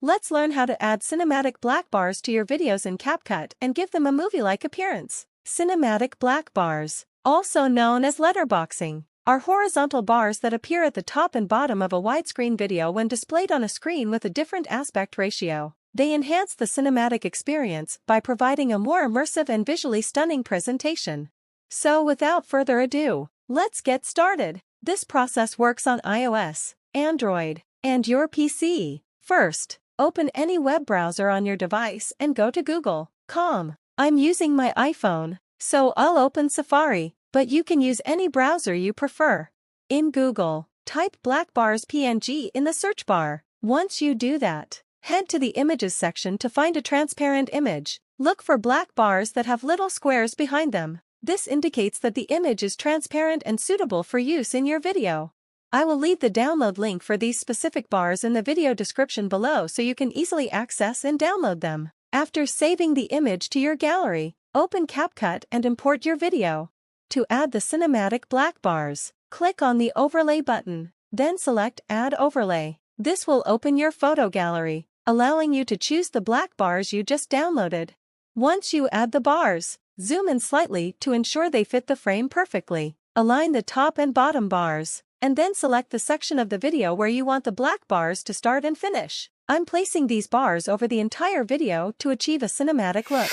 Let's learn how to add cinematic black bars to your videos in CapCut and give them a movie-like appearance. Cinematic black bars, also known as letterboxing, are horizontal bars that appear at the top and bottom of a widescreen video when displayed on a screen with a different aspect ratio. They enhance the cinematic experience by providing a more immersive and visually stunning presentation. So without further ado, let's get started. This process works on iOS, Android, and your PC. First, open any web browser on your device and go to Google.com. I'm using my iPhone, so I'll open Safari, but you can use any browser you prefer. In Google, type black bars PNG in the search bar. Once you do that, head to the Images section to find a transparent image. Look for black bars that have little squares behind them. This indicates that the image is transparent and suitable for use in your video. I will leave the download link for these specific bars in the video description below so you can easily access and download them. After saving the image to your gallery, open CapCut and import your video. To add the cinematic black bars, click on the Overlay button, then select Add Overlay. This will open your photo gallery, allowing you to choose the black bars you just downloaded. Once you add the bars, zoom in slightly to ensure they fit the frame perfectly. Align the top and bottom bars, and then select the section of the video where you want the black bars to start and finish. I'm placing these bars over the entire video to achieve a cinematic look.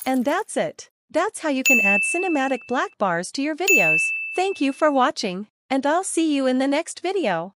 And that's it. That's how you can add cinematic black bars to your videos. Thank you for watching, and I'll see you in the next video.